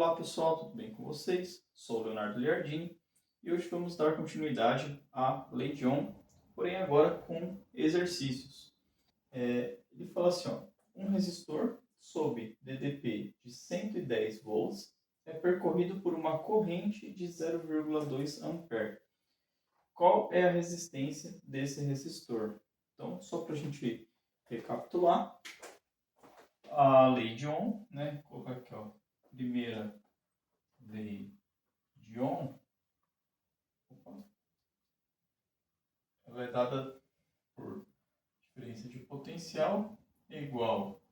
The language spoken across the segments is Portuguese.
Olá pessoal, tudo bem com vocês? Sou o Leonardo Liardini e hoje vamos dar continuidade à Lei de Ohm, porém agora com exercícios. Ele fala assim, ó, um resistor sob DDP de 110 volts é percorrido por uma corrente de 0,2 ampere. Qual é a resistência desse resistor? Então, só para a gente recapitular, a Lei de Ohm, né? Vou colocar aqui, ó, primeira Lei de Ohm, ela é dada por diferença de potencial igual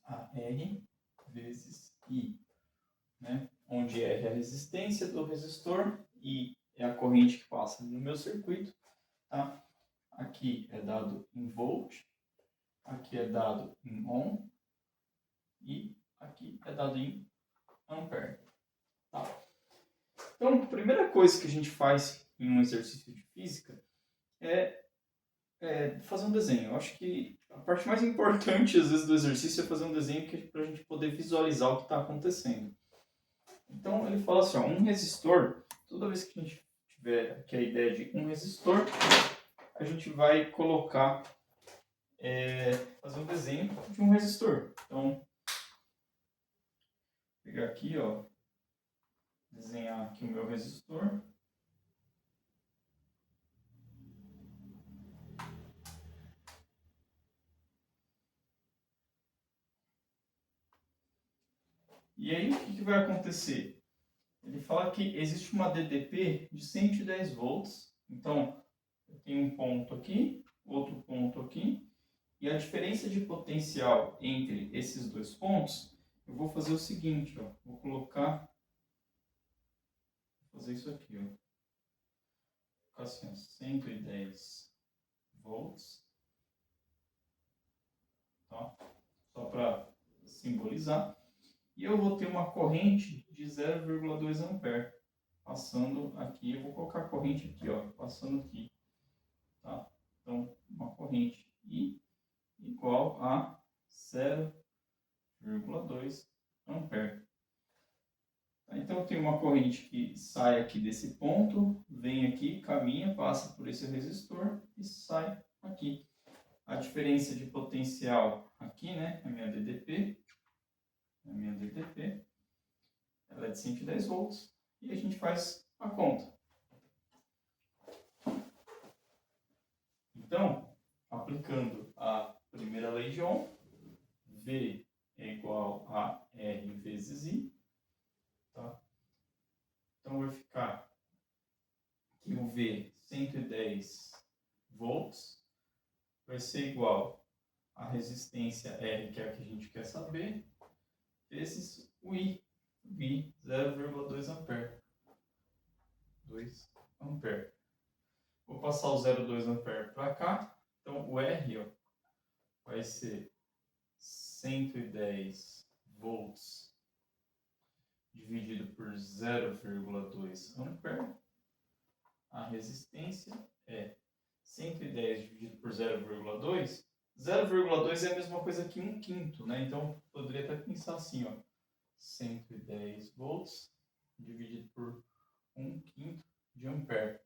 a R vezes I, né? Onde R é a resistência do resistor, I é a corrente que passa no meu circuito, tá? Aqui é dado em volt, aqui é dado em ohm e aqui é dado em ampere, tá? Então, a primeira coisa que a gente faz em um exercício de física é fazer um desenho. Eu acho que a parte mais importante, às vezes, do exercício é fazer um desenho para a gente poder visualizar o que está acontecendo. Então, ele fala assim, ó, um resistor, toda vez que a gente tiver aqui a ideia de um resistor, a gente vai colocar, fazer um desenho de um resistor. Então, vou pegar aqui, ó, desenhar aqui o meu resistor. E aí, o que vai acontecer? Ele fala que existe uma DDP de 110 volts. Então, eu tenho um ponto aqui, outro ponto aqui. E a diferença de potencial entre esses dois pontos, eu vou fazer o seguinte, ó. Vou fazer isso aqui, ó. Vou colocar assim, ó, 110 volts. Tá? Só para simbolizar. E eu vou ter uma corrente de 0,2 ampere passando aqui. Eu vou colocar a corrente aqui, ó, passando aqui. Tá? Então, uma corrente I igual a 0,2 ampere. Então, eu tenho uma corrente que sai aqui desse ponto, vem aqui, caminha, passa por esse resistor e sai aqui. A diferença de potencial aqui, né, a minha DDP, ela é de 110 volts e a gente faz a conta. Então, aplicando a primeira lei de Ohm, V é igual a R vezes I, tá? Então, vai ficar que o V, 110 volts, vai ser igual a resistência R, que é a que a gente quer saber, vezes o I, 0,2 ampere. 2 ampere. Vou passar o 0,2 ampere para cá. Então, o R, ó, vai ser 110 volts dividido por 0,2 ampere. A resistência é 110 dividido por 0,2. 0,2 é a mesma coisa que 1/5, né? Então, poderia até pensar assim, ó. 110 volts dividido por 1/5 de ampere.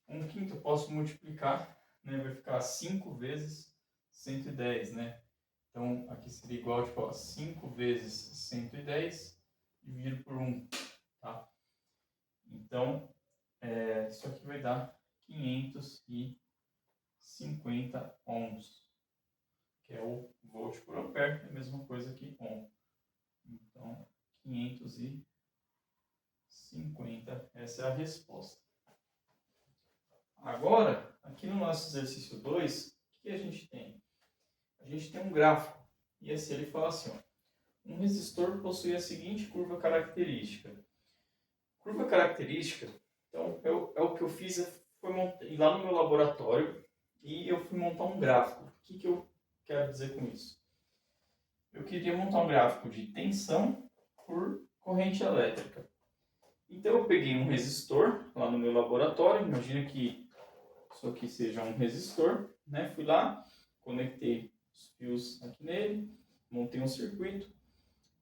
1/5 eu posso multiplicar, né? Vai ficar 5 vezes 110, né? Então, aqui seria igual, tipo, ó, 5 vezes 110 dividido por 1, tá? Então, isso aqui vai dar 550 ohms, que é o volt por ampere, é a mesma coisa que ohm. Então, 550, essa é a resposta. Agora, aqui no nosso exercício 2, o que a gente tem? A gente tem um gráfico, e esse ele fala assim, ó, um resistor possui a seguinte curva característica. Curva característica, então, é o que eu fiz, foi ir lá no meu laboratório e eu fui montar um gráfico. O que eu quero dizer com isso? Eu queria montar um gráfico de tensão por corrente elétrica. Então, eu peguei um resistor lá no meu laboratório, imagina que isso aqui seja um resistor, né? Fui lá, conectei os fios aqui nele, montei um circuito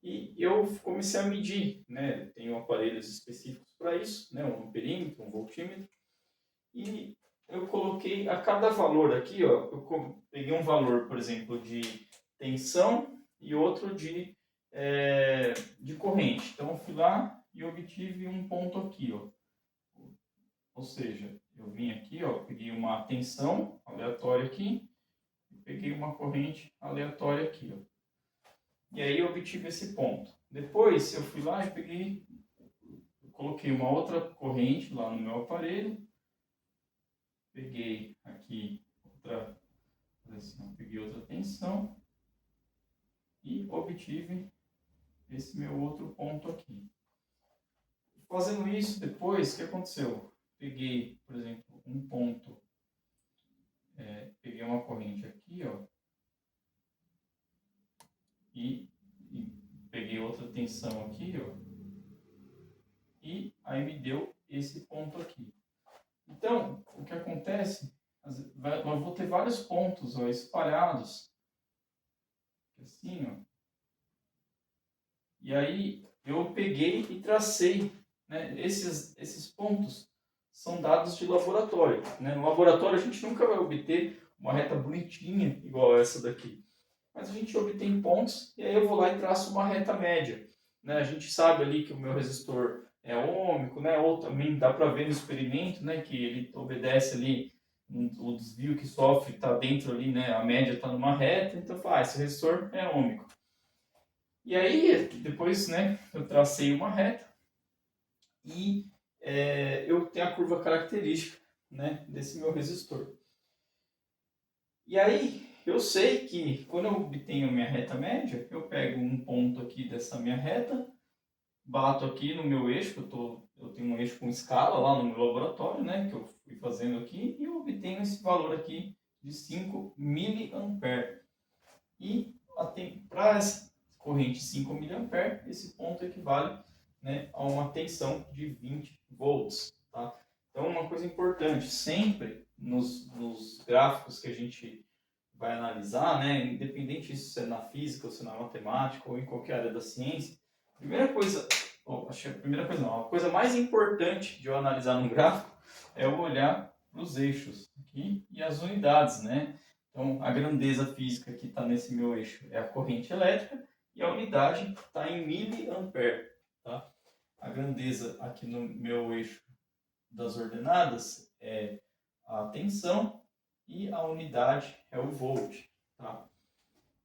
E eu comecei a medir, né? Tenho aparelhos específicos para isso, né? Um amperímetro, um voltímetro. E eu coloquei a cada valor aqui, ó, eu peguei um valor, por exemplo, de tensão e outro de corrente. Então eu fui lá e obtive um ponto aqui, ó. Ou seja, eu vim aqui, ó, peguei uma tensão aleatória aqui e peguei uma corrente aleatória aqui, ó. E aí eu obtive esse ponto. Depois eu fui lá e peguei, coloquei uma outra corrente lá no meu aparelho. Peguei aqui outra, assim, peguei outra tensão e obtive esse meu outro ponto aqui. Fazendo isso depois, o que aconteceu? Peguei, por exemplo, um ponto, peguei uma corrente aqui, ó, e peguei outra tensão aqui, ó, e aí me deu esse ponto aqui. Então, o que acontece? Eu vou ter vários pontos, ó, espalhados, assim, ó. E aí eu peguei e tracei, né? Esses pontos são dados de laboratório, né? No laboratório a gente nunca vai obter uma reta bonitinha igual essa daqui, mas a gente obtém pontos e aí eu vou lá e traço uma reta média, né? A gente sabe ali que o meu resistor é ômico, né? Ou também dá para ver no experimento, né? Que ele obedece ali o desvio que sofre está dentro ali, né? A média está numa reta, então esse resistor é ômico. E aí, depois, né, eu tracei uma reta e eu tenho a curva característica, né, desse meu resistor. E aí, eu sei que quando eu obtenho minha reta média, eu pego um ponto aqui dessa minha reta, bato aqui no meu eixo, eu tenho um eixo com escala lá no meu laboratório, né, que eu fui fazendo aqui, e eu obtenho esse valor aqui de 5 mA. E para essa corrente 5 mA, esse ponto equivale, né, a uma tensão de 20 volts. Tá? Então, uma coisa importante, sempre nos gráficos que a gente vai analisar, né, independente se é na física, ou se é na matemática, ou em qualquer área da ciência, a coisa mais importante de eu analisar num gráfico é eu olhar para os eixos aqui e as unidades, né? Então, a grandeza física que está nesse meu eixo é a corrente elétrica e a unidade está em miliampere. Tá? A grandeza aqui no meu eixo das ordenadas é a tensão e a unidade é o volt. Tá?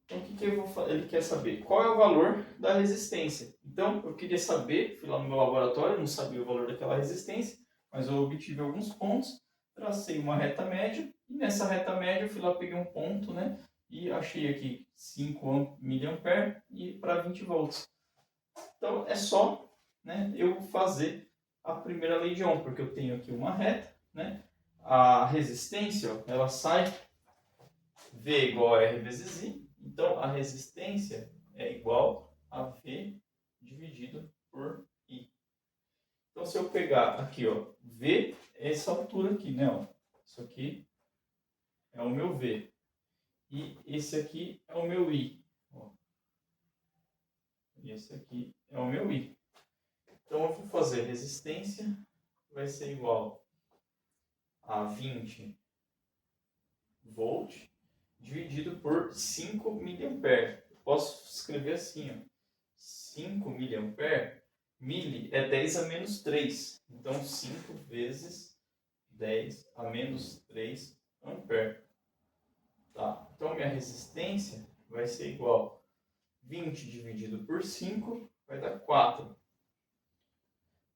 Então, o que ele quer saber? Qual é o valor da resistência? Então, eu queria saber, fui lá no meu laboratório, não sabia o valor daquela resistência, mas eu obtive alguns pontos, tracei uma reta média, e nessa reta média eu fui lá, peguei um ponto, né? E achei aqui 5 mA e para 20 volts. Então, é só, né, eu fazer a primeira lei de Ohm, porque eu tenho aqui uma reta, né? A resistência, ó, ela sai V igual a R vezes I. Então, a resistência é igual a V dividido por I. Então, se eu pegar aqui, ó, V é essa altura aqui, né? Ó. Isso aqui é o meu V. E esse aqui é o meu I. Ó. E esse aqui é o meu I. Então, eu vou fazer resistência, vai ser igual a 20 volt dividido por 5 mA. Posso escrever assim, ó. 5 mA, mili é 10 a menos 3. Então, 5 vezes 10 a menos 3 ampere. Tá? Então, minha resistência vai ser igual a 20 dividido por 5, vai dar 4.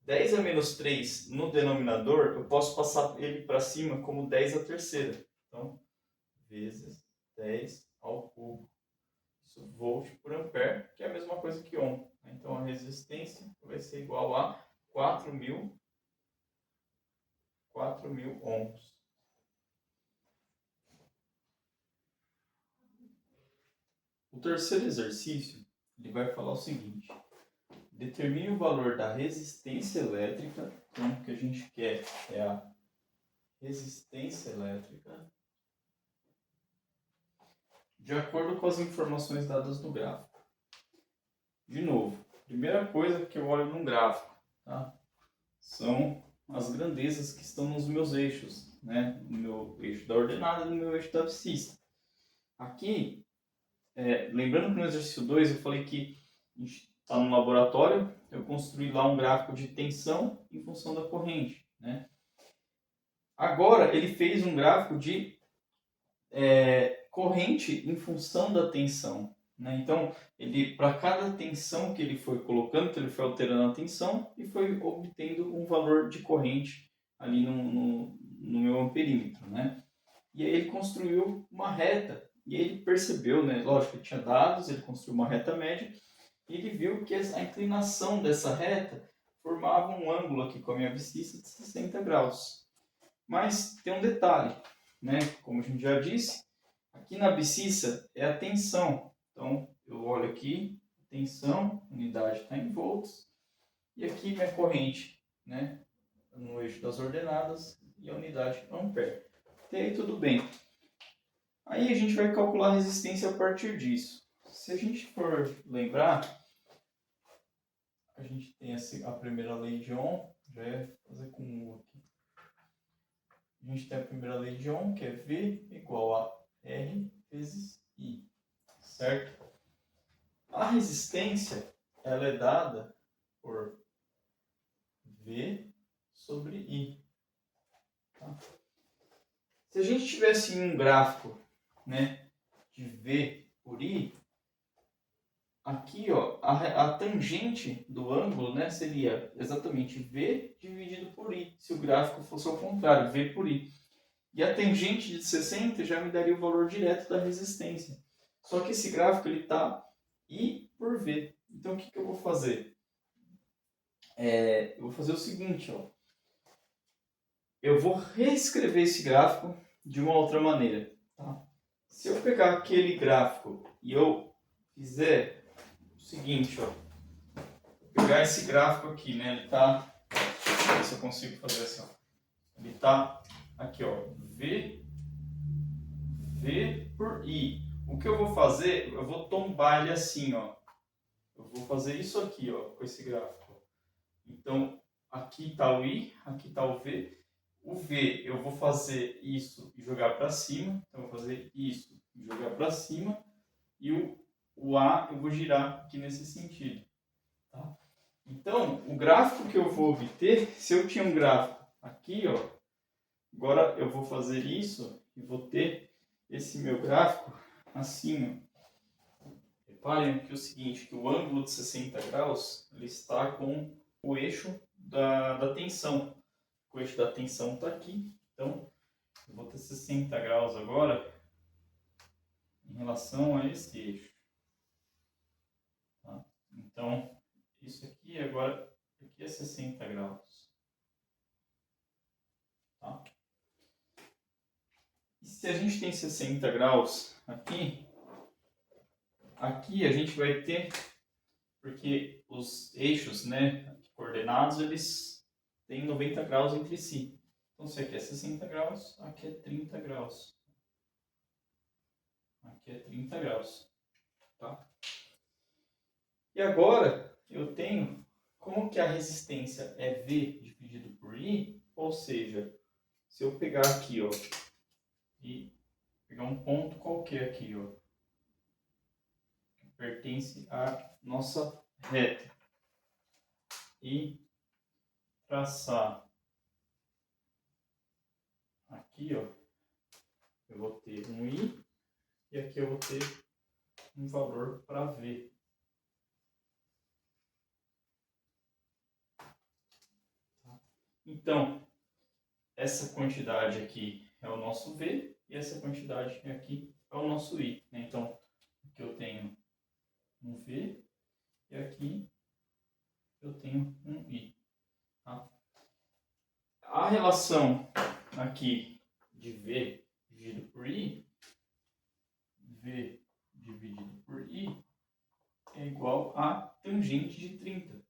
10 a menos 3 no denominador, eu posso passar ele para cima como 10 a terceira. Então, vezes 10 ao cubo. Isso volt por ampere, que é a mesma coisa que Ohm. Então, a resistência vai ser igual a 4.000 ohms. O terceiro exercício, ele vai falar o seguinte: determine o valor da resistência elétrica, então o que a gente quer é a resistência elétrica, de acordo com as informações dadas no gráfico. de novo, primeira coisa que eu olho num gráfico, tá? São as grandezas que estão nos meus eixos, né? No meu eixo da ordenada e no meu eixo da abscissa. Aqui, lembrando que no exercício 2 eu falei que a gente está no laboratório, eu construí lá um gráfico de tensão em função da corrente, né? Agora ele fez um gráfico de corrente em função da tensão, né? Então, ele, para cada tensão que ele foi colocando, então ele foi alterando a tensão e foi obtendo um valor de corrente ali no meu amperímetro, né? E aí ele construiu uma reta e ele percebeu, né? Lógico, ele tinha dados, ele construiu uma reta média e ele viu que a inclinação dessa reta formava um ângulo aqui com a minha abscissa de 60 graus. Mas tem um detalhe, né? Como a gente já disse, aqui na abscissa é a tensão. Então, eu olho aqui, tensão, unidade está em volts, e aqui minha corrente, né? No eixo das ordenadas, e a unidade ampere. Até aí tudo bem. Aí a gente vai calcular a resistência a partir disso. Se a gente for lembrar, a gente tem a primeira lei de Ohm, já é fazer com U aqui. A gente tem a primeira lei de Ohm, que é V igual a R vezes I, certo? A resistência, ela é dada por V sobre I. Tá? Se a gente tivesse um gráfico, né, de V por I, aqui, ó, a tangente do ângulo, né, seria exatamente V dividido por I, se o gráfico fosse ao contrário, V por I. E a tangente de 60 já me daria o valor direto da resistência. Só que esse gráfico está I por V. Então, o que eu vou fazer? Eu vou fazer o seguinte, ó. Eu vou reescrever esse gráfico de uma outra maneira. Tá? Se eu pegar aquele gráfico e eu fizer o seguinte, ó. Vou pegar esse gráfico aqui, né? Ele está... Deixa eu ver se eu consigo fazer assim, ó. Ele está aqui, ó. V por I. O que eu vou fazer, eu vou tombar ele assim, ó. Eu vou fazer isso aqui, ó, com esse gráfico. Então, aqui está o I, aqui está o V. O V, eu vou fazer isso e jogar para cima. Então, eu vou fazer isso e jogar para cima. E o A, eu vou girar aqui nesse sentido. Tá? Então, o gráfico que eu vou obter, se eu tinha um gráfico aqui, ó, agora eu vou fazer isso e vou ter esse meu gráfico assim, ó. Reparem aqui o seguinte, que o ângulo de 60 graus ele está com o eixo da tensão. O eixo da tensão está aqui, então eu vou ter 60 graus agora em relação a esse eixo. Tá? Então, isso aqui agora aqui é 60 graus. Tá? E se a gente tem 60 graus aqui a gente vai ter, porque os eixos, né, coordenados, eles têm 90 graus entre si. Então, se aqui é 60 graus, aqui é 30 graus. Aqui é 30 graus. Tá? E agora, eu tenho, como que a resistência é V dividido por I, ou seja, se eu pegar aqui, ó, e pegar um ponto qualquer aqui, ó, que pertence à nossa reta, e traçar aqui, ó, eu vou ter um I e aqui eu vou ter um valor para V. Tá? Então, essa quantidade aqui é o nosso V e essa quantidade aqui é o nosso I. Né? Então, aqui eu tenho um V e aqui eu tenho um I. Tá? A relação aqui de V dividido por I, V dividido por I é igual a tangente de 30.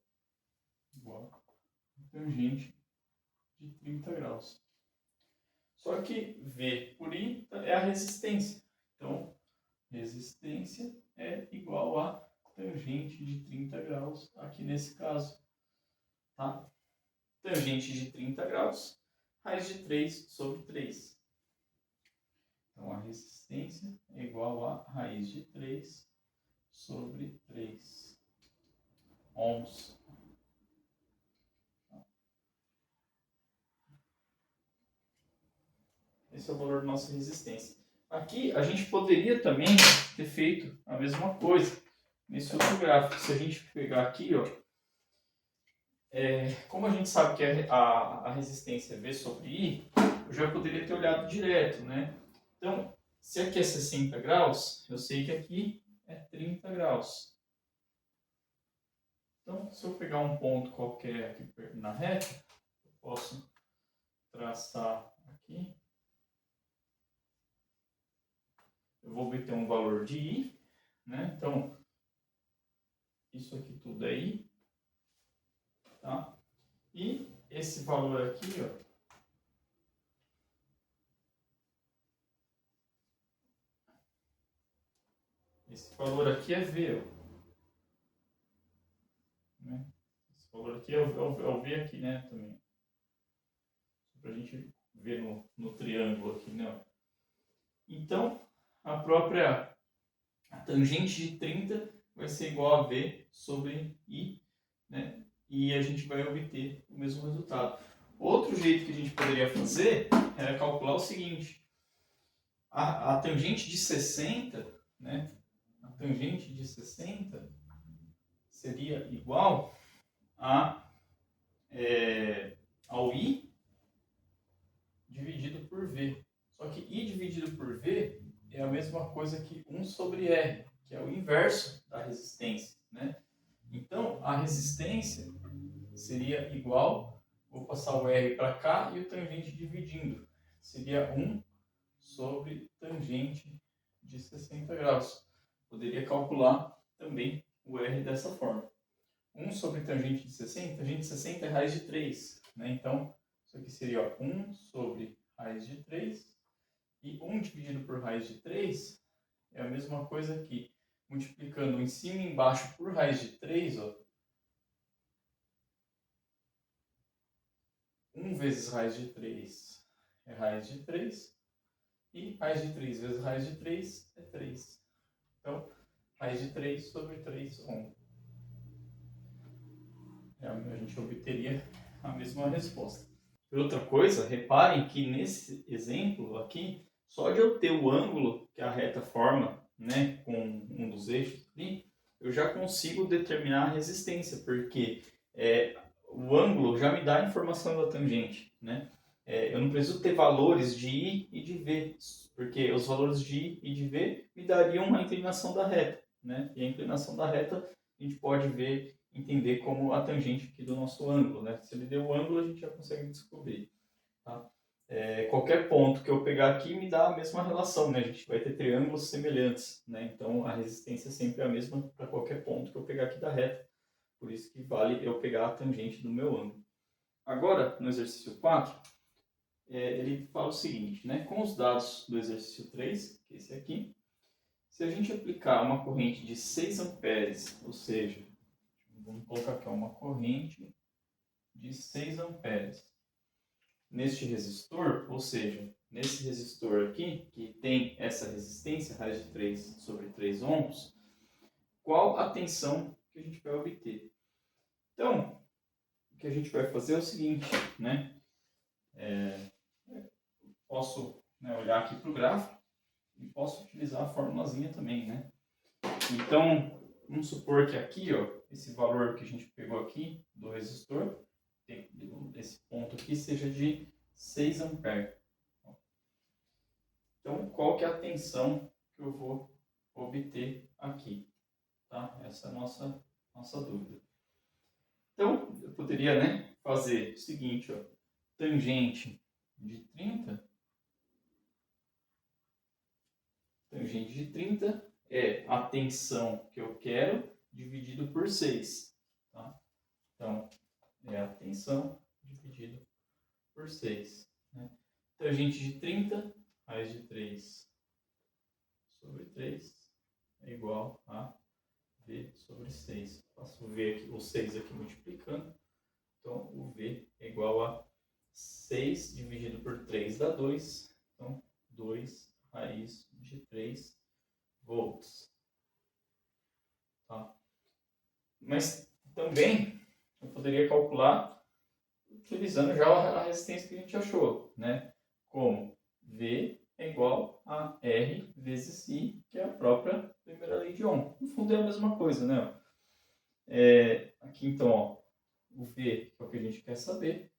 Igual a tangente de 30 graus. Só que V por I é a resistência. Então, resistência é igual a tangente de 30 graus aqui nesse caso, tá? Tangente de 30 graus, raiz de 3 sobre 3. Então, a resistência é igual a raiz de 3 sobre 3 ohms. Esse é o valor da nossa resistência. Aqui, a gente poderia também ter feito a mesma coisa nesse outro gráfico. Se a gente pegar aqui, ó, como a gente sabe que a resistência é V sobre I, eu já poderia ter olhado direto, né? Então, se aqui é 60 graus, eu sei que aqui é 30 graus. Então, se eu pegar um ponto qualquer aqui na reta, eu posso traçar aqui. Eu vou obter um valor de I, né? Então, isso aqui tudo é I, tá? E esse valor aqui, ó, esse valor aqui é V, ó. Né? Esse valor aqui é o V aqui, né? Também. Para a gente ver no triângulo aqui, né? Então, a própria tangente de 30 vai ser igual a V sobre I, né? E a gente vai obter o mesmo resultado. Outro jeito que a gente poderia fazer era calcular o seguinte: a tangente de 60, né? A tangente de 60 seria igual ao I dividido por V. Só que I dividido por V é a mesma coisa que 1 sobre R, que é o inverso da resistência, né? Então, a resistência seria igual, vou passar o R para cá e o tangente dividindo, seria 1 sobre tangente de 60 graus. Poderia calcular também o R dessa forma. 1 sobre tangente de 60 é raiz de 3, né? Então, isso aqui seria 1 sobre raiz de 3, e 1 dividido por raiz de 3 é a mesma coisa que multiplicando em cima e embaixo por raiz de 3, ó, 1 vezes raiz de 3 é raiz de 3, e raiz de 3 vezes raiz de 3 é 3. Então, raiz de 3 sobre 3 ohm. A gente obteria a mesma resposta. E outra coisa, reparem que nesse exemplo aqui, só de eu ter o ângulo que a reta forma, né, com um dos eixos ali, eu já consigo determinar a resistência, porque o ângulo já me dá a informação da tangente, né? Eu não preciso ter valores de I e de V, porque os valores de I e de V me dariam a inclinação da reta, né? E a inclinação da reta a gente pode ver, entender como a tangente aqui do nosso ângulo, né? Se ele deu o ângulo, a gente já consegue descobrir, tá? Qualquer ponto que eu pegar aqui me dá a mesma relação, né? A gente vai ter triângulos semelhantes, né? Então a resistência é sempre a mesma para qualquer ponto que eu pegar aqui da reta. Por isso que vale eu pegar a tangente do meu ângulo. Agora, no exercício 4, ele fala o seguinte, né? Com os dados do exercício 3, que é esse aqui, se a gente aplicar uma corrente de 6 amperes, ou seja, vamos colocar aqui uma corrente de 6 amperes neste resistor, ou seja, nesse resistor aqui, que tem essa resistência, raiz de 3 sobre 3 ohms, qual a tensão que a gente vai obter? Então, o que a gente vai fazer é o seguinte, né? Posso, né, olhar aqui para o gráfico e posso utilizar a formulazinha também, né? Então, vamos supor que aqui, ó, esse valor que a gente pegou aqui do resistor, esse ponto aqui seja de 6 amperes. Então, qual que é a tensão que eu vou obter aqui? Tá? Essa é a nossa dúvida. Então, eu poderia, né, fazer o seguinte, ó, tangente de 30 é a tensão que eu quero dividido por 6. Tá? Então, é a tensão dividido por 6. Né? Tangente de 30, raiz de 3 sobre 3 é igual a V sobre 6. Faço o V aqui, o 6 aqui multiplicando. Então, o V é igual a 6 dividido por 3 dá 2. Então, 2 raiz de 3 volts. Tá? Mas também eu poderia calcular utilizando já a resistência que a gente achou, né? Como V é igual a R vezes I, que é a própria primeira lei de Ohm. No fundo é a mesma coisa, né? Aqui então, ó, o V que é o que a gente quer saber.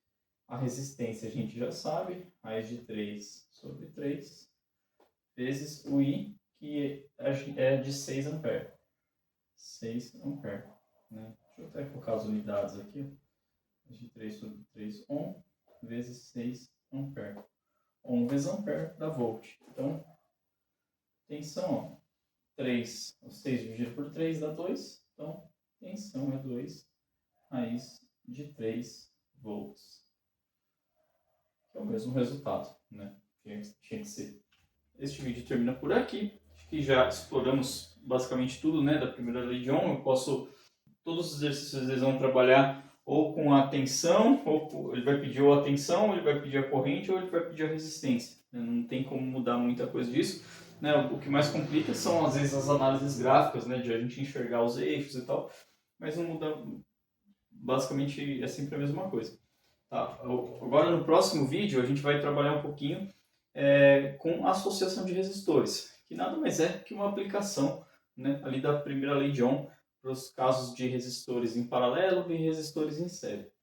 A resistência a gente já sabe, raiz de 3 sobre 3, vezes o I, que é de 6 ampere. 6 ampere. Né? Deixa eu até colocar as unidades aqui. Raiz de 3 sobre 3 ohm, vezes 6 ampere. Ohm vezes ampere dá volt. Então, tensão, ó, 3, 6 dividido por 3 dá 2. Então, tensão é 2 raiz de 3 volts. Que é o mesmo resultado, né? Tinha que ser. Este vídeo termina por aqui. Acho que já exploramos basicamente tudo, né, da primeira lei de Ohm. Todos os exercícios eles vão trabalhar ou com a tensão, ou ele vai pedir ou a tensão, ou ele vai pedir a corrente, ou ele vai pedir a resistência. Não tem como mudar muita coisa disso. Né? O que mais complica são, às vezes, as análises gráficas, né, de a gente enxergar os eixos e tal, mas não muda, basicamente é sempre a mesma coisa. Tá? Agora, no próximo vídeo, a gente vai trabalhar um pouquinho com associação de resistores, que nada mais é que uma aplicação, né, ali da primeira lei de Ohm para os casos de resistores em paralelo e resistores em série.